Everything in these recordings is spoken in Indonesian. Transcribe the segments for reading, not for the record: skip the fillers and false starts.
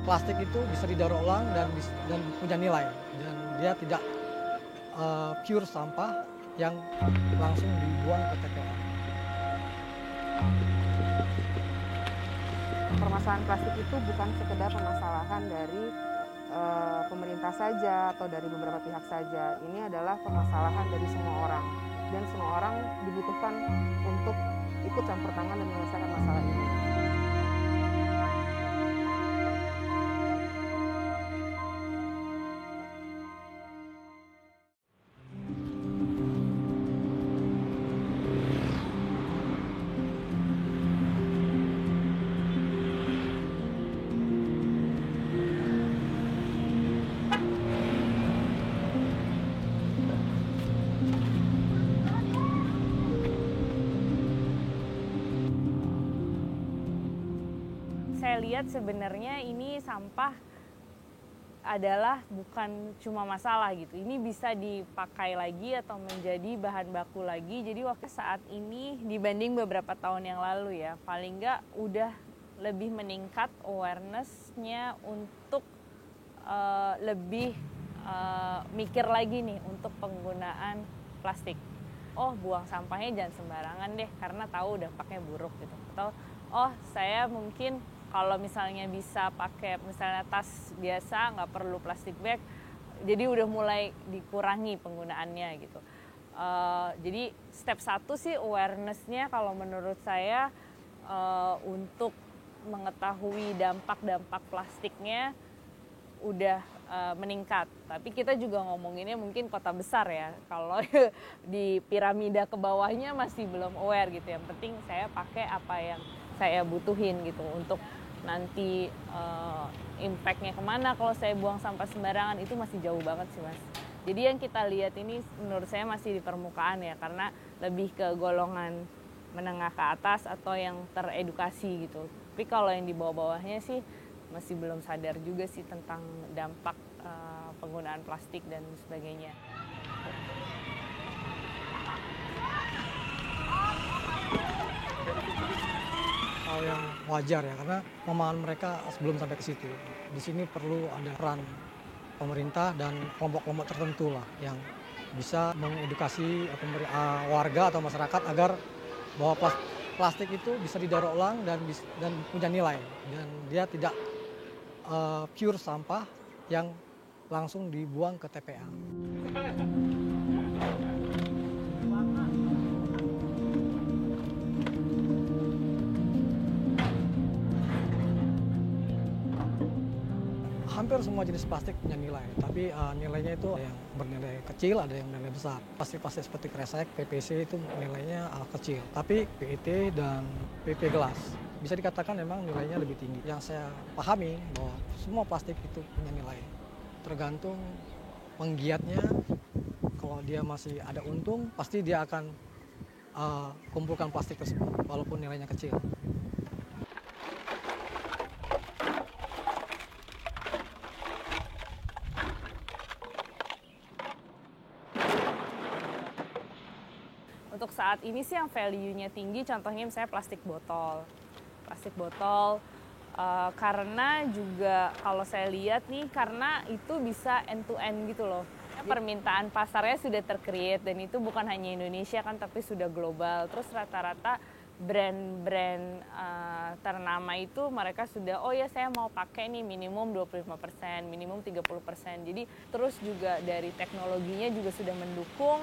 plastik itu bisa didaur ulang dan punya nilai, dan dia tidak pure sampah yang langsung dibuang ke TPA. Permasalahan plastik itu bukan sekedar permasalahan dari pemerintah saja atau dari beberapa pihak saja. Ini adalah permasalahan dari semua orang, dan semua orang dibutuhkan untuk ikut campur tangan dan menyelesaikan masalah ini. Saya lihat sebenarnya ini sampah adalah bukan cuma masalah gitu. Ini bisa dipakai lagi atau menjadi bahan baku lagi. Jadi waktu saat ini dibanding beberapa tahun yang lalu ya, paling nggak udah lebih meningkat awareness-nya untuk lebih mikir lagi nih untuk penggunaan plastik. Oh, buang sampahnya jangan sembarangan deh karena tahu dampaknya buruk gitu. Atau oh, saya mungkin kalau misalnya bisa pakai misalnya tas biasa, nggak perlu plastik bag, jadi udah mulai dikurangi penggunaannya gitu. Jadi step 1 sih awareness-nya kalau menurut saya untuk mengetahui dampak-dampak plastiknya udah meningkat. Tapi kita juga ngomonginnya mungkin kota besar ya. Kalau di piramida ke bawahnya masih belum aware gitu. Yang penting saya pakai apa yang saya butuhin gitu untuk nanti impact-nya kemana kalau saya buang sampah sembarangan itu masih jauh banget sih Mas. Jadi yang kita lihat ini menurut saya masih di permukaan ya, karena lebih ke golongan menengah ke atas atau yang teredukasi gitu. Tapi kalau yang di bawah-bawahnya sih masih belum sadar juga sih tentang dampak penggunaan plastik dan sebagainya. Hal yang wajar ya, karena pemahaman mereka sebelum sampai ke situ. Di sini perlu ada peran pemerintah dan kelompok-kelompok tertentu lah yang bisa mengedukasi warga atau masyarakat agar bahwa plastik itu bisa didaur ulang dan punya nilai, dan dia tidak pure sampah yang langsung dibuang ke TPA. Hampir semua jenis plastik punya nilai, tapi nilainya itu ada yang bernilai kecil, ada yang nilai besar. Plastik-plastik seperti kresek, PVC itu nilainya kecil, tapi PET dan PP gelas bisa dikatakan memang nilainya lebih tinggi. Yang saya pahami bahwa semua plastik itu punya nilai, tergantung penggiatnya. Kalau dia masih ada untung, pasti dia akan kumpulkan plastik tersebut, walaupun nilainya kecil. Untuk saat ini sih yang value-nya tinggi, contohnya misalnya plastik botol. Plastik botol, karena juga kalau saya lihat nih, karena itu bisa end to end gitu loh. Permintaan pasarnya sudah tercreate dan itu bukan hanya Indonesia kan, tapi sudah global. Terus rata-rata brand-brand ternama itu mereka sudah, oh ya saya mau pakai nih minimum 25%, minimum 30%. Jadi terus juga dari teknologinya juga sudah mendukung,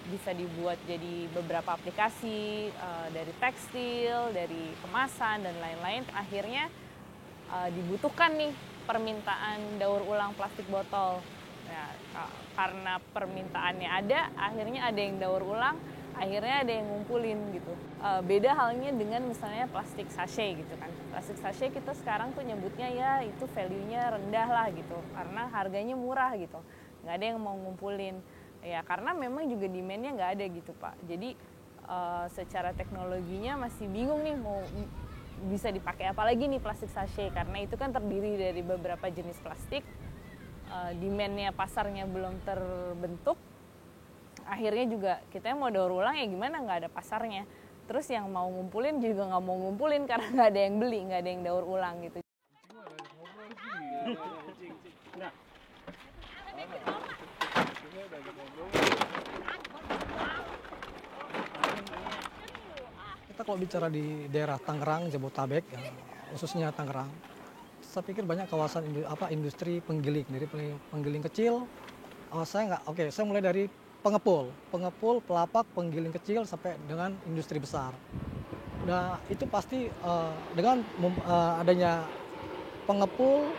bisa dibuat jadi beberapa aplikasi dari tekstil, dari kemasan dan lain-lain. Akhirnya dibutuhkan nih permintaan daur ulang plastik botol. Ya, karena permintaannya ada, akhirnya ada yang daur ulang, akhirnya ada yang ngumpulin gitu. Beda halnya dengan misalnya plastik sachet gitu kan. Plastik sachet kita sekarang tuh nyebutnya ya itu value-nya rendah lah gitu, karena harganya murah gitu. Nggak ada yang mau ngumpulin. Ya karena memang juga demand-nya nggak ada gitu Pak. Jadi secara teknologinya masih bingung nih mau bisa dipakai apa lagi nih plastik sachet, karena itu kan terdiri dari beberapa jenis plastik. Demand-nya pasarnya belum terbentuk. Akhirnya juga kita mau daur ulang ya gimana, nggak ada pasarnya. Terus yang mau ngumpulin juga nggak mau ngumpulin karena nggak ada yang beli, nggak ada yang daur ulang gitu. Kita kalau bicara di daerah Tangerang, Jabotabek, ya, khususnya Tangerang, saya pikir banyak kawasan industri penggiling, dari penggiling kecil. Saya mulai dari pengepul, pelapak, penggiling kecil sampai dengan industri besar. Nah itu pasti dengan adanya pengepul,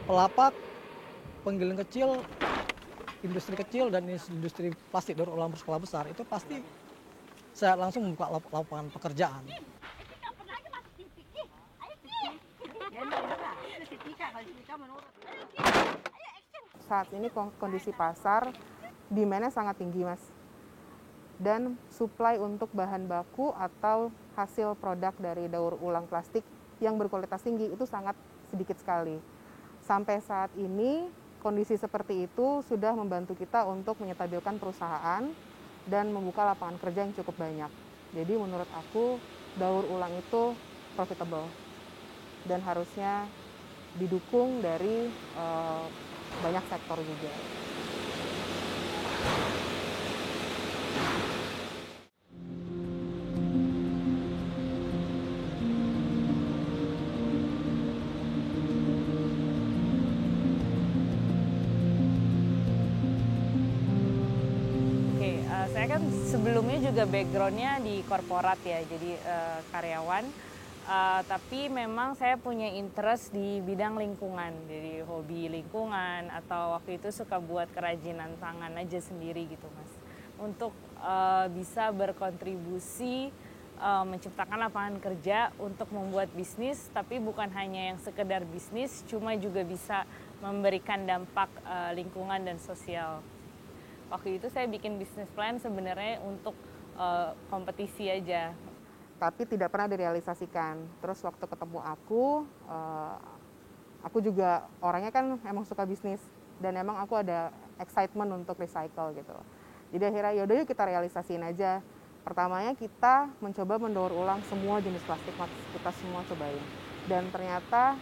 pelapak, penggiling kecil, industri kecil dan industri plastik daur ulang berskala besar, itu pasti saya langsung membuka lapangan pekerjaan. Saat ini kondisi pasar demand-nya sangat tinggi, Mas. Dan supply untuk bahan baku atau hasil produk dari daur ulang plastik yang berkualitas tinggi itu sangat sedikit sekali. Sampai saat ini kondisi seperti itu sudah membantu kita untuk menyetabilkan perusahaan dan membuka lapangan kerja yang cukup banyak. Jadi menurut aku daur ulang itu profitable dan harusnya didukung dari banyak sektor juga. Saya kan sebelumnya juga background-nya di korporat ya, jadi karyawan. Tapi memang saya punya interest di bidang lingkungan, jadi hobi lingkungan atau waktu itu suka buat kerajinan tangan aja sendiri gitu Mas. Untuk bisa berkontribusi menciptakan lapangan kerja untuk membuat bisnis, tapi bukan hanya yang sekedar bisnis, cuma juga bisa memberikan dampak lingkungan dan sosial. Waktu itu saya bikin bisnis plan sebenarnya untuk kompetisi aja. Tapi tidak pernah direalisasikan. Terus waktu ketemu aku juga orangnya kan emang suka bisnis dan emang aku ada excitement untuk recycle gitu. Jadi akhirnya yaudah yuk kita realisasiin aja. Pertamanya kita mencoba mendaur ulang semua jenis plastik, kita semua cobain. Dan ternyata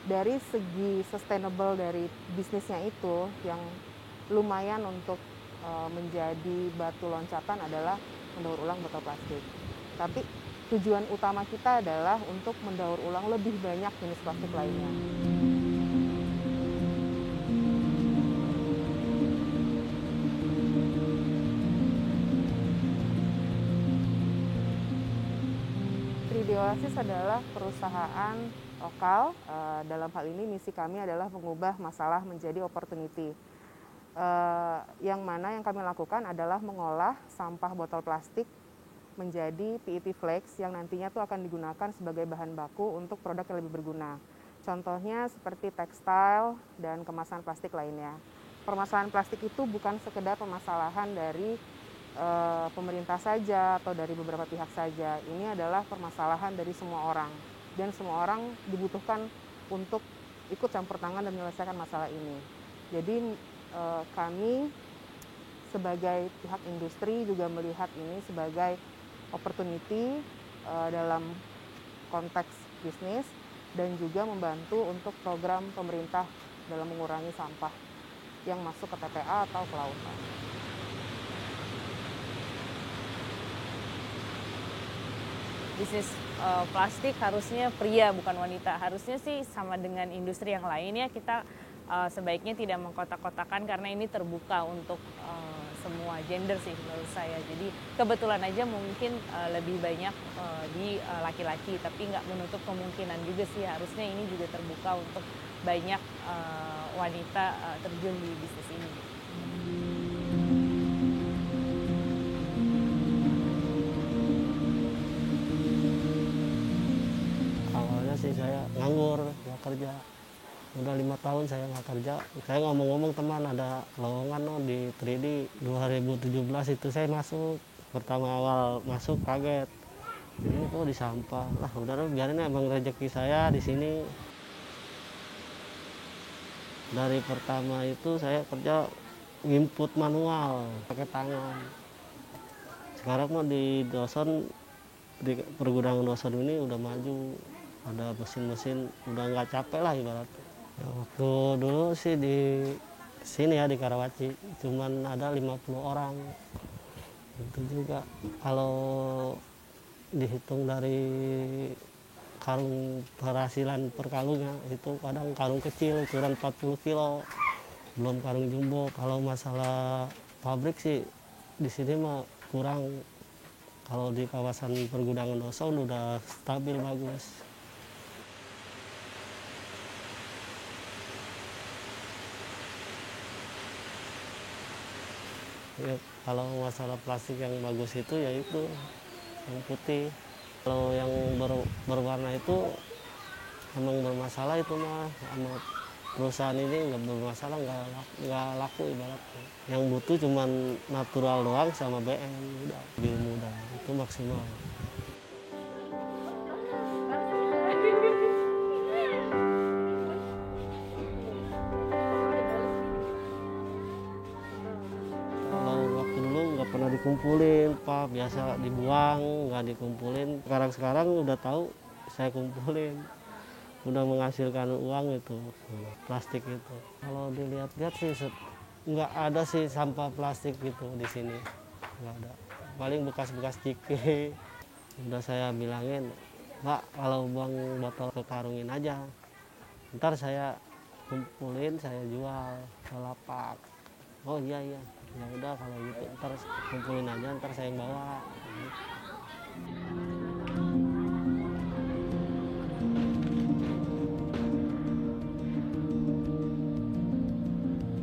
dari segi sustainable dari bisnisnya itu yang lumayan untuk menjadi batu loncatan adalah mendaur ulang botol plastik. Tapi tujuan utama kita adalah untuk mendaur ulang lebih banyak jenis plastik lainnya. Oasis adalah perusahaan lokal. Dalam hal ini misi kami adalah mengubah masalah menjadi opportunity. Yang mana yang kami lakukan adalah mengolah sampah botol plastik menjadi PET flakes yang nantinya tuh akan digunakan sebagai bahan baku untuk produk yang lebih berguna. Contohnya seperti tekstil dan kemasan plastik lainnya. Permasalahan plastik itu bukan sekedar permasalahan dari pemerintah saja atau dari beberapa pihak saja. Ini adalah permasalahan dari semua orang dan semua orang dibutuhkan untuk ikut campur tangan dan menyelesaikan masalah ini. Jadi kami sebagai pihak industri juga melihat ini sebagai opportunity dalam konteks bisnis dan juga membantu untuk program pemerintah dalam mengurangi sampah yang masuk ke TPA atau ke lautan. Bisnis plastik harusnya pria bukan wanita. Harusnya sih sama dengan industri yang lainnya, kita sebaiknya tidak mengkotak-kotakan karena ini terbuka untuk semua gender sih menurut saya. Jadi kebetulan aja mungkin lebih banyak di laki-laki, tapi nggak menutup kemungkinan juga sih harusnya ini juga terbuka untuk banyak wanita terjun di bisnis ini. Awalnya sih saya nganggur, nggak kerja. Udah 5 tahun saya nggak kerja. Saya ngomong-ngomong teman ada lowongan di 3D 2017 itu saya masuk. Pertama awal masuk kaget. Ini kok di sampah. Lah udah biarin emang rezeki saya di sini. Dari pertama itu saya kerja input manual pakai tangan. Sekarang mah di Doson di pergudangan Doson ini udah maju. ada mesin-mesin udah nggak capek lah ibaratnya. Ya, waktu dulu sih di sini ya di Karawaci cuman ada 50 orang. Itu juga kalau dihitung dari karung penghasilan per karungnya itu kadang karung kecil ukuran 40 kilo, belum karung jumbo. Kalau masalah pabrik sih di sini mah kurang. Kalau di kawasan pergudangan Doson udah stabil bagus. Ya, kalau masalah plastik yang bagus itu ya itu yang putih. Kalau yang berwarna itu emang bermasalah itu mah sama perusahaan ini nggak bermasalah, nggak laku ibaratnya. Yang butuh cuman natural doang sama BM udah lebih mudah itu maksimal. Kalau waktu dulu nggak pernah dikumpulin, Pak, biasa dibuang, nggak dikumpulin. Sekarang udah tahu saya kumpulin, udah menghasilkan uang itu plastik itu. Kalau dilihat-lihat sih nggak ada sih sampah plastik gitu di sini, nggak ada. Paling bekas-bekas ciki. Udah saya bilangin, Pak, kalau buang botol ke karungin aja, ntar saya kumpulin saya jual ke lapak. Oh iya iya, ya udah kalau gitu ntar kumpulin aja, ntar saya yang bawa.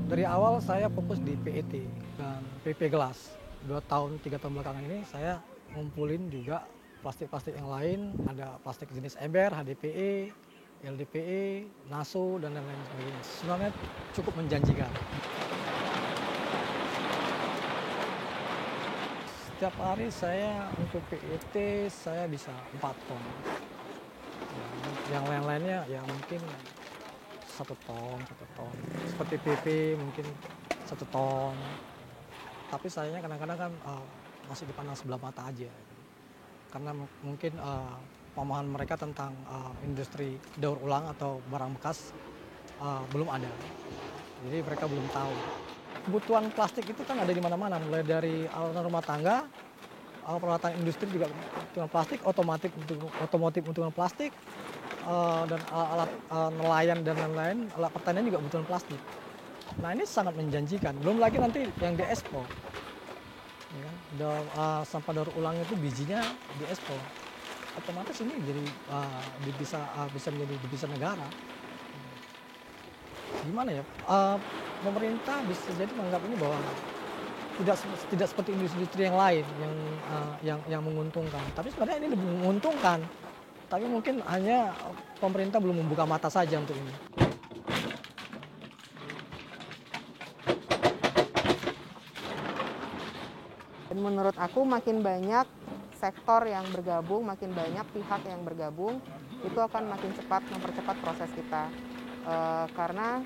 Dari awal saya fokus di PET dan PP Gelas. 2 tahun, 3 tahun belakangan ini saya ngumpulin juga plastik-plastik yang lain. Ada plastik jenis ember, HDPE, LDPE, NASO, dan lain-lain sebagainya. Sebenarnya cukup menjanjikan. Setiap hari saya untuk PET saya bisa 4 ton. Yang lain-lainnya ya mungkin 1 ton. Seperti PP mungkin 1 ton. Tapi sayangnya kadang-kadang kan masih dipandang sebelah mata aja. Karena mungkin pemahaman mereka tentang industri daur ulang atau barang bekas belum ada. Jadi mereka belum tahu. Kebutuhan plastik itu kan ada di mana-mana, mulai dari alat rumah tangga, peralatan industri juga kebutuhan plastik, otomotif kebutuhan plastik, dan alat nelayan dan lain-lain, alat pertanian juga kebutuhan plastik. Nah ini sangat menjanjikan, belum lagi nanti yang diekspor. Ya, sampah daur ulang itu bijinya diekspor. Otomatis ini jadi bisa menjadi devisa negara. Gimana ya? Pemerintah bisa jadi menganggap ini bahwa tidak seperti industri yang lain yang menguntungkan. Tapi sebenarnya ini lebih menguntungkan. Tapi mungkin hanya pemerintah belum membuka mata saja untuk ini. Dan menurut aku makin banyak sektor yang bergabung, makin banyak pihak yang bergabung, itu akan makin cepat mempercepat proses kita. Karena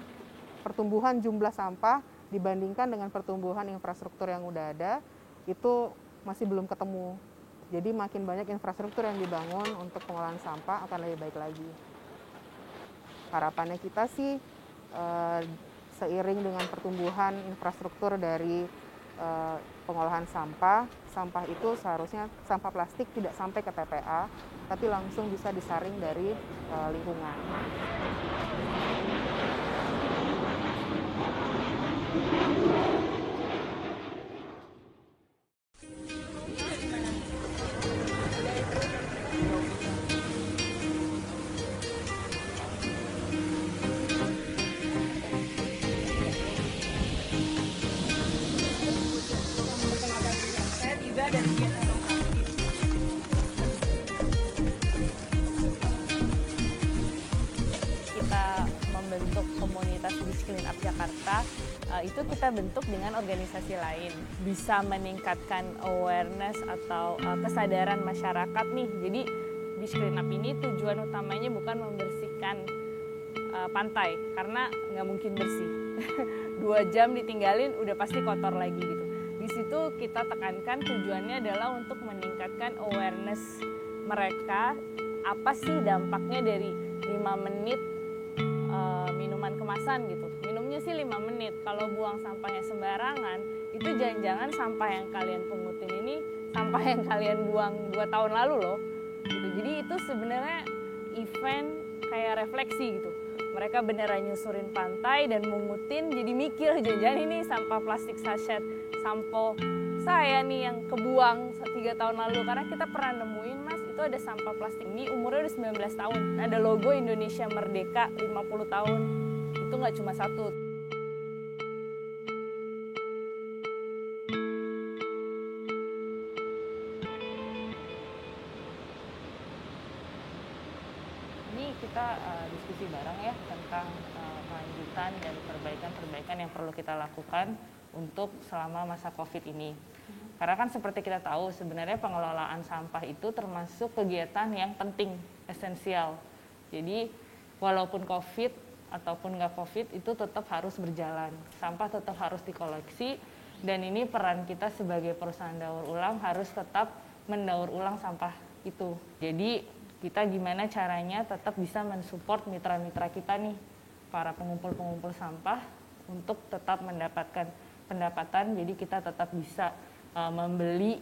pertumbuhan jumlah sampah dibandingkan dengan pertumbuhan infrastruktur yang udah ada, itu masih belum ketemu. Jadi makin banyak infrastruktur yang dibangun untuk pengolahan sampah akan lebih baik lagi. Harapannya kita sih seiring dengan pertumbuhan infrastruktur dari pengolahan sampah itu seharusnya sampah plastik tidak sampai ke TPA, tapi langsung bisa disaring dari lingkungan. Membentuk komunitas Beach Clean Up Jakarta, itu kita bentuk dengan organisasi lain, bisa meningkatkan awareness atau kesadaran masyarakat nih. Jadi Beach Clean Up ini tujuan utamanya bukan membersihkan pantai, karena nggak mungkin bersih. 2 jam ditinggalin udah pasti kotor lagi gitu. Di situ kita tekankan tujuannya adalah untuk meningkatkan awareness mereka apa sih dampaknya dari 5 menit minuman kemasan gitu. Minumnya sih 5 menit, kalau buang sampahnya sembarangan, itu jangan-jangan sampah yang kalian pungutin ini sampah yang kalian buang 2 tahun lalu loh. Gitu. Jadi itu sebenarnya event kayak refleksi gitu. Mereka beneran nyusurin pantai dan mungutin, jadi mikir jangan-jangan ini sampah plastik sachet sampo saya nih yang kebuang 3 tahun lalu. Karena kita pernah nemuin mas, itu ada sampah plastik ini umurnya udah 19 tahun. Ada logo Indonesia Merdeka 50 tahun. Itu nggak cuma satu. Ini kita diskusi bareng ya tentang kelanjutan dan perbaikan-perbaikan yang perlu kita lakukan untuk selama masa COVID ini. Karena kan seperti kita tahu sebenarnya pengelolaan sampah itu termasuk kegiatan yang penting, esensial. Jadi walaupun COVID ataupun nggak COVID itu tetap harus berjalan. Sampah tetap harus dikoleksi dan ini peran kita sebagai perusahaan daur ulang harus tetap mendaur ulang sampah itu. Jadi kita gimana caranya tetap bisa mensupport mitra-mitra kita nih, para pengumpul-pengumpul sampah untuk tetap mendapatkan pendapatan, jadi kita tetap bisa membeli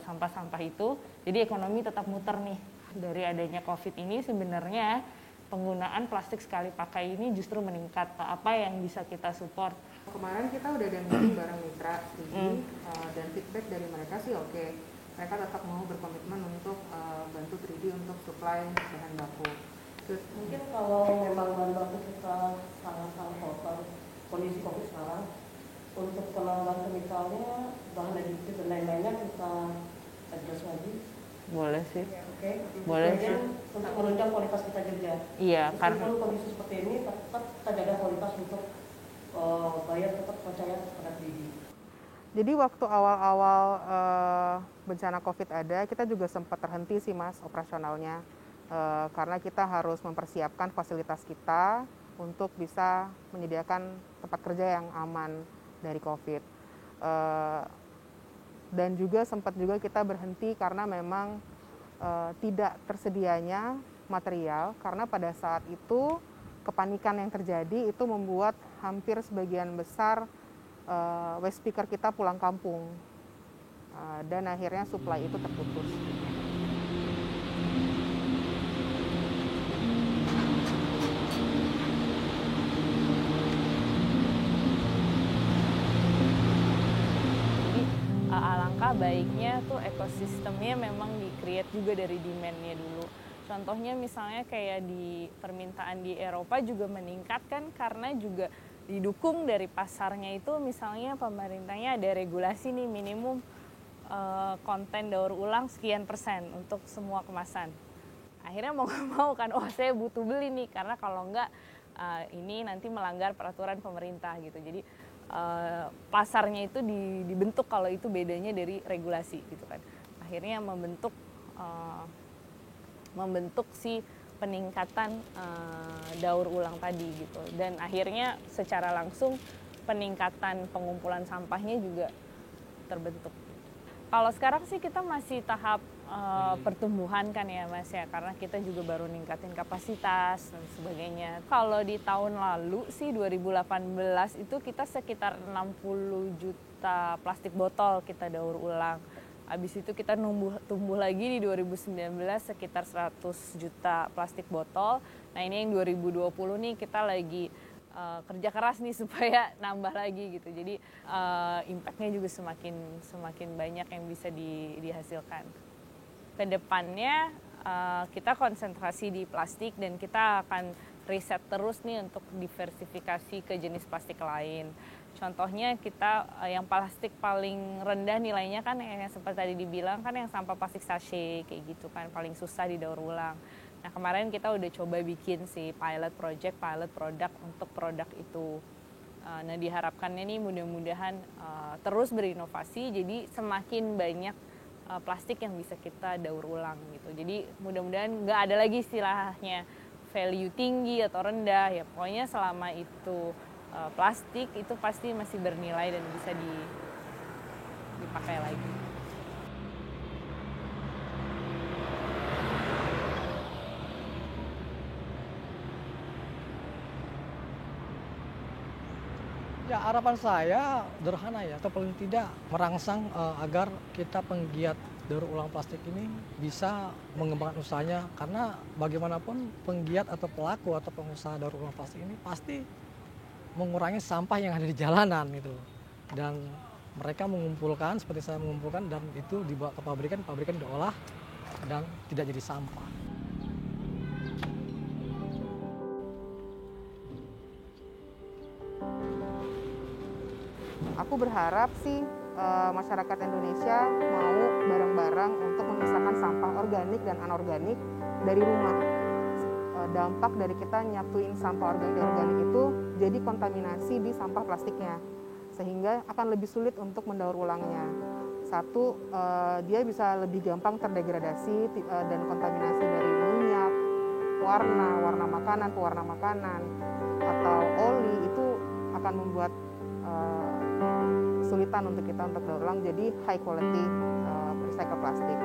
sampah-sampah itu, jadi ekonomi tetap muter nih. Dari adanya COVID ini sebenarnya penggunaan plastik sekali pakai ini justru meningkat. Apa yang bisa kita support? Kemarin kita udah ada meeting bareng mitra dan feedback dari mereka sih oke. Mereka tetap mau berkomitmen untuk bantu 3D untuk supply bahan baku. Mungkin kalau memang bahan baku kita sangat-sangat total kondisi COVID sekarang, untuk penambahan kemikalnya, bahan aditif dan lain-lainnya kita adjust lagi. Boleh sih. Oke. Boleh sih. Untuk menunjang kualitas kita juga. Iya, karena kondisi seperti ini tetap kita jaga kualitas untuk bayar tetap percaya pada 3D. Jadi waktu awal-awal bencana COVID ada, kita juga sempat terhenti sih mas operasionalnya. Karena kita harus mempersiapkan fasilitas kita untuk bisa menyediakan tempat kerja yang aman dari COVID. Dan juga sempat juga kita berhenti karena memang tidak tersedianya material, karena pada saat itu kepanikan yang terjadi itu membuat hampir sebagian besar waste picker kita pulang kampung dan akhirnya supply itu terputus. Jadi alangkah baiknya tuh ekosistemnya memang di-create juga dari demand-nya dulu. Contohnya misalnya kayak di permintaan di Eropa juga meningkat kan karena juga didukung dari pasarnya itu, misalnya pemerintahnya ada regulasi nih minimum konten daur ulang sekian persen untuk semua kemasan. Akhirnya mau nggak mau kan, oh saya butuh beli nih karena kalau enggak ini nanti melanggar peraturan pemerintah gitu. Jadi pasarnya itu dibentuk kalau itu bedanya dari regulasi gitu kan. Akhirnya membentuk si peningkatan daur ulang tadi gitu, dan akhirnya secara langsung peningkatan pengumpulan sampahnya juga terbentuk. Kalau sekarang sih kita masih tahap pertumbuhan kan ya mas ya, karena kita juga baru ningkatin kapasitas dan sebagainya. Kalau di tahun lalu sih 2018 itu kita sekitar 60 juta plastik botol kita daur ulang. Habis itu kita tumbuh lagi di 2019 sekitar 100 juta plastik botol. Nah ini yang 2020 nih kita lagi kerja keras nih supaya nambah lagi gitu. Jadi impact-nya juga semakin banyak yang bisa dihasilkan. Kedepannya kita konsentrasi di plastik dan kita akan riset terus nih untuk diversifikasi ke jenis plastik lain. Contohnya kita yang plastik paling rendah nilainya kan yang seperti tadi dibilang kan yang sampah plastik sachet kayak gitu kan, paling susah didaur ulang. Nah kemarin kita udah coba bikin si pilot product untuk produk itu. Nah diharapkannya nih mudah-mudahan terus berinovasi, jadi semakin banyak plastik yang bisa kita daur ulang gitu. Jadi mudah-mudahan nggak ada lagi istilahnya value tinggi atau rendah, ya pokoknya selama itu plastik itu pasti masih bernilai dan bisa dipakai lagi. Ya, harapan saya sederhana ya, atau paling tidak merangsang agar kita penggiat daur ulang plastik ini bisa mengembangkan usahanya, karena bagaimanapun penggiat atau pelaku atau pengusaha daur ulang plastik ini pasti mengurangi sampah yang ada di jalanan gitu. Dan mereka mengumpulkan seperti saya mengumpulkan, dan itu dibawa ke pabrikan diolah dan tidak jadi sampah. Aku berharap sih masyarakat Indonesia mau bareng-bareng untuk memisahkan sampah organik dan anorganik dari rumah. Dampak dari kita nyatuin sampah organik dan organik itu jadi kontaminasi di sampah plastiknya, sehingga akan lebih sulit untuk mendaur ulangnya. Satu, dia bisa lebih gampang terdegradasi dan kontaminasi dari minyak, warna makanan, pewarna makanan, atau oli, itu akan membuat kesulitan untuk kita untuk daur ulang, jadi high quality recycle plastik.